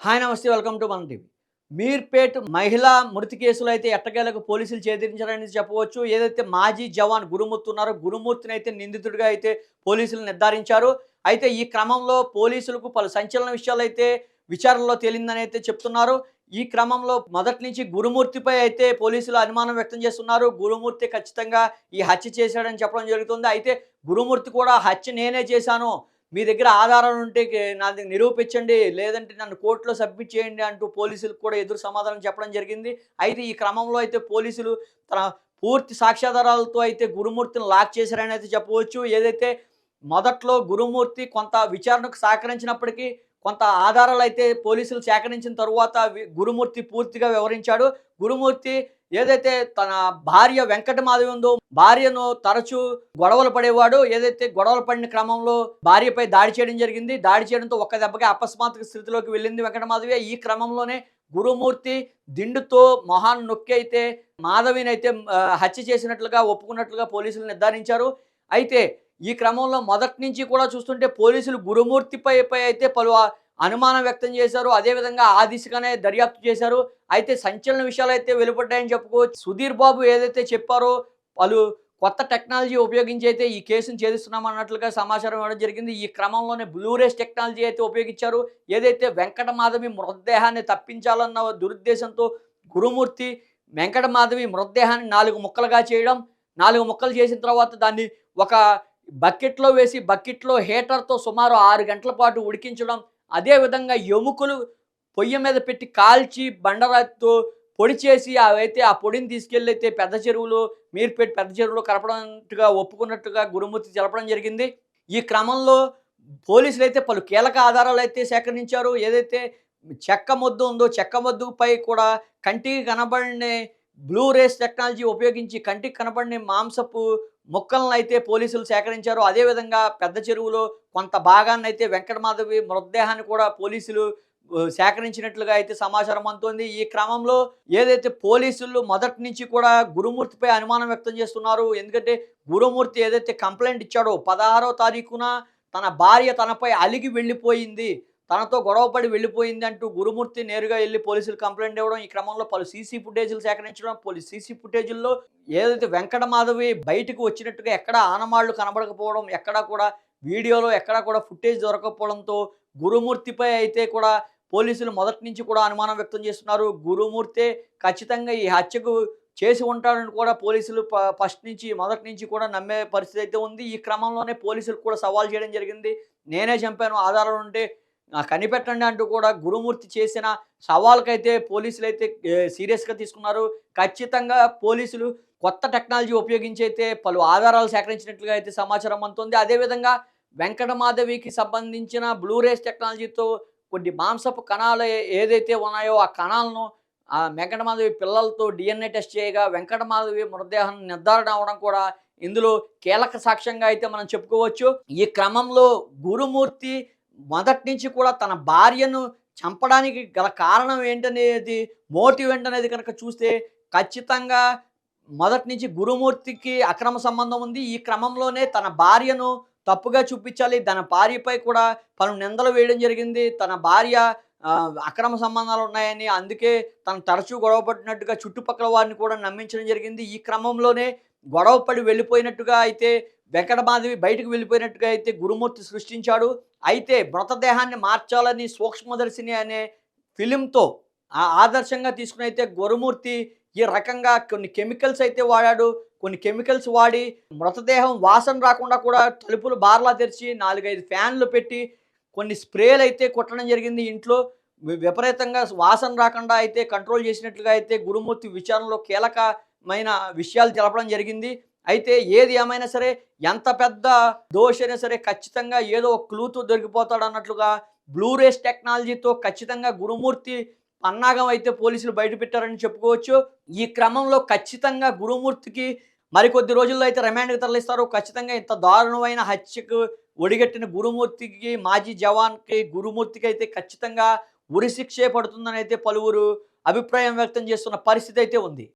Hi నమస్తే welcome to మన TV. Meerpet మహిళా మృతి కేసులో అయితే ఎట్టకేలకు పోలీసులు ఛేదించారని చెప్పవచ్చు. ఏదైతే మాజీ జవాన్ గురుమూర్తి ఉన్నారో గురుమూర్తిని అయితే నిందితుడిగా అయితే పోలీసులు నిర్ధారించారు. అయితే ఈ క్రమంలో పోలీసులకు పలు సంచలన విషయాలైతే విచారణలో తేలిందని అయితే చెప్తున్నారు. ఈ క్రమంలో మొదటి నుంచి గురుమూర్తిపై అయితే పోలీసులు అనుమానం వ్యక్తం చేస్తున్నారు. గురుమూర్తి ఖచ్చితంగా ఈ హత్య చేశాడని చెప్పడం జరుగుతుంది. అయితే గురుమూర్తి కూడా హత్య నేనే చేశాను, మీ దగ్గర ఆధారాలు ఉంటే నాది నిరూపించండి, లేదంటే నన్ను కోర్టులో సబ్మిట్ చేయండి అంటూ పోలీసులకు కూడా ఎదురు సమాధానం చెప్పడం జరిగింది. అయితే ఈ క్రమంలో అయితే పోలీసులు తన పూర్తి సాక్ష్యాధారాలతో అయితే గురుమూర్తిని లాక్ చేశారని అయితే చెప్పవచ్చు. ఏదైతే మొదట్లో గురుమూర్తి కొంత విచారణకు సహకరించినప్పటికీ కొంత ఆధారాలు అయితే పోలీసులు సేకరించిన తరువాత గురుమూర్తి పూర్తిగా వివరించాడు. గురుమూర్తి ఏదైతే తన భార్య వెంకటమాధవి ఉందో భార్యను తరచూ గొడవలు పడేవాడు. ఏదైతే గొడవలు పడిన క్రమంలో భార్యపై దాడి చేయడం జరిగింది. దాడి చేయడంతో ఒక్క దెబ్బగా అపస్మారక స్థితిలోకి వెళ్ళింది వెంకటమాధవి. ఈ క్రమంలోనే గురుమూర్తి దిండుతో మొహాన్ని నొక్కి అయితే మాధవిని అయితే హత్య చేసినట్లుగా ఒప్పుకున్నట్లుగా పోలీసులు నిర్ధారించారు. అయితే ఈ క్రమంలో మొదటి నుంచి కూడా చూస్తుంటే పోలీసులు గురుమూర్తిపై అయితే పలు అనుమానం వ్యక్తం చేశారు. అదేవిధంగా ఆ దిశగానే దర్యాప్తు చేశారు. అయితే సంచలన విషయాలు అయితే వెలువడ్డాయని చెప్పుకోవచ్చు. సుధీర్ బాబు ఏదైతే చెప్పారో పలు కొత్త టెక్నాలజీ ఉపయోగించి అయితే ఈ కేసును ఛేదిస్తున్నామన్నట్లుగా సమాచారం ఇవ్వడం జరిగింది. ఈ క్రమంలోనే బ్లూరేస్ టెక్నాలజీ అయితే ఉపయోగించారు. ఏదైతే వెంకటమాధవి మృతదేహాన్ని తప్పించాలన్న దురుద్దేశంతో గురుమూర్తి వెంకటమాధవి మృతదేహాన్ని 4 ముక్కలుగా చేయడం, 4 ముక్కలు చేసిన తర్వాత దాన్ని ఒక బకెట్లో వేసి బకెట్లో హీటర్తో సుమారు 6 గంటల పాటు ఉడికించడం, అదేవిధంగా ఎముకలు పొయ్యి మీద పెట్టి కాల్చి బండరాతితో పొడి చేసి అవైతే ఆ పొడిని తీసుకెళ్ళి అయితే పెద్ద చెరువులో మీర్పేట్ పెద్ద చెరువులో కలపడంగా ఒప్పుకున్నట్టుగా గురుమూర్తి తెలపడం జరిగింది. ఈ క్రమంలో పోలీసులు అయితే పలు కీలక ఆధారాలు అయితే సేకరించారు. ఏదైతే చెక్క మొద్దు ఉందో చెక్క మొద్దుపై కూడా కంటికి కనబడని బ్లూ రేస్ టెక్నాలజీ ఉపయోగించి కంటికి కనబడని మాంసపు ముక్కలను అయితే పోలీసులు సేకరించారు. అదేవిధంగా పెద్ద చెరువులో కొంత భాగాన్ని అయితే వెంకటమాధవి మృతదేహాన్ని కూడా పోలీసులు సేకరించినట్లుగా అయితే సమాచారం అందుతోంది. ఈ క్రమంలో ఏదైతే పోలీసులు మొదటి నుంచి కూడా గురుమూర్తిపై అనుమానం వ్యక్తం చేస్తున్నారు. ఎందుకంటే గురుమూర్తి ఏదైతే కంప్లైంట్ ఇచ్చాడో 16వ తారీఖున తన భార్య తనపై అలిగి వెళ్ళిపోయింది, తనతో గొడవపడి వెళ్ళిపోయింది అంటూ గురుమూర్తి నేరుగా వెళ్ళి పోలీసులు కంప్లైంట్ ఇవ్వడం, ఈ క్రమంలో పలు సీసీ ఫుటేజీలు సేకరించడం, సీసీ ఫుటేజీల్లో ఏదైతే వెంకటమాధవి బయటకు వచ్చినట్టుగా ఎక్కడ ఆనమాళ్లు కనబడకపోవడం, ఎక్కడా కూడా వీడియోలో ఎక్కడా కూడా ఫుటేజ్ దొరకకపోవడంతో గురుమూర్తిపై అయితే కూడా పోలీసులు మొదటి నుంచి కూడా అనుమానం వ్యక్తం చేస్తున్నారు. గురుమూర్తే ఖచ్చితంగా ఈ హత్యకు చేసి ఉంటాడని కూడా పోలీసులు మొదటి నుంచి కూడా నమ్మే పరిస్థితి అయితే ఉంది. ఈ క్రమంలోనే పోలీసులు కూడా సవాల్ చేయడం జరిగింది. నేనే చంపాను, ఆధారాలు ఉంటే కనిపెట్టండి అంటూ కూడా గురుమూర్తి చేసిన సవాల్కైతే పోలీసులు అయితే సీరియస్గా తీసుకున్నారు. ఖచ్చితంగా పోలీసులు కొత్త టెక్నాలజీ ఉపయోగించి అయితే పలు ఆధారాలు సేకరించినట్లుగా అయితే సమాచారం అందుతుంది. అదేవిధంగా వెంకటమాధవికి సంబంధించిన బ్లూరేస్ టెక్నాలజీతో కొన్ని మాంసపు కణాలు ఏదైతే ఉన్నాయో ఆ కణాలను వెంకటమాధవి పిల్లలతో DNA టెస్ట్ చేయగా వెంకటమాధవి మృతదేహం నిర్ధారణ అవడం కూడా ఇందులో కీలక సాక్ష్యంగా అయితే మనం చెప్పుకోవచ్చు. ఈ క్రమంలో గురుమూర్తి మొదటి నుంచి కూడా తన భార్యను చంపడానికి గల కారణం ఏంటనేది, మోటివ్ ఏంటనేది కనుక చూస్తే ఖచ్చితంగా మొదటి నుంచి గురుమూర్తికి అక్రమ సంబంధం ఉంది. ఈ క్రమంలోనే తన భార్యను తప్పుగా చూపించాలి, తన భార్యపై కూడా పలు నిందలు వేయడం జరిగింది. తన భార్య అక్రమ సంబంధాలు ఉన్నాయని, అందుకే తను తరచూ గొడవపడినట్టుగా చుట్టుపక్కల వారిని కూడా నమ్మించడం జరిగింది. ఈ క్రమంలోనే గొడవపడి వెళ్ళిపోయినట్టుగా అయితే వెంకటమాధవి బయటకు వెళ్ళిపోయినట్టుగా అయితే గురుమూర్తి సృష్టించాడు. అయితే మృతదేహాన్ని మార్చాలని సూక్ష్మదర్శిని అనే ఫిలింతో ఆదర్శంగా తీసుకుని అయితే గురుమూర్తి ఈ రకంగా కొన్ని కెమికల్స్ అయితే వాడాడు. కొన్ని కెమికల్స్ వాడి మృతదేహం వాసన రాకుండా కూడా తలుపులు బార్లా తెరిచి 4-5 ఫ్యాన్లు పెట్టి కొన్ని స్ప్రేలు అయితే కొట్టడం జరిగింది. ఇంట్లో విపరీతంగా వాసన రాకుండా అయితే కంట్రోల్ చేసినట్లుగా అయితే గురుమూర్తి విచారణలో కీలకమైన విషయాలు తెలపడం జరిగింది. అయితే ఏది ఏమైనా సరే, ఎంత పెద్ద దోషైనా సరే ఖచ్చితంగా ఏదో ఒక క్లూతో దొరికిపోతాడు అన్నట్లుగా బ్లూరేస్ టెక్నాలజీతో ఖచ్చితంగా గురుమూర్తి పన్నాగం అయితే పోలీసులు బయటపెట్టారని చెప్పుకోవచ్చు. ఈ క్రమంలో ఖచ్చితంగా గురుమూర్తికి మరికొద్ది రోజుల్లో అయితే రిమాండ్కి తరలిస్తారు. ఖచ్చితంగా ఇంత దారుణమైన హత్యకు ఒడిగట్టిన గురుమూర్తికి, మాజీ జవాన్కి గురుమూర్తికి అయితే ఖచ్చితంగా ఉరిశిక్షే పడుతుందని అయితే పలువురు అభిప్రాయం వ్యక్తం చేస్తున్న పరిస్థితి అయితే ఉంది.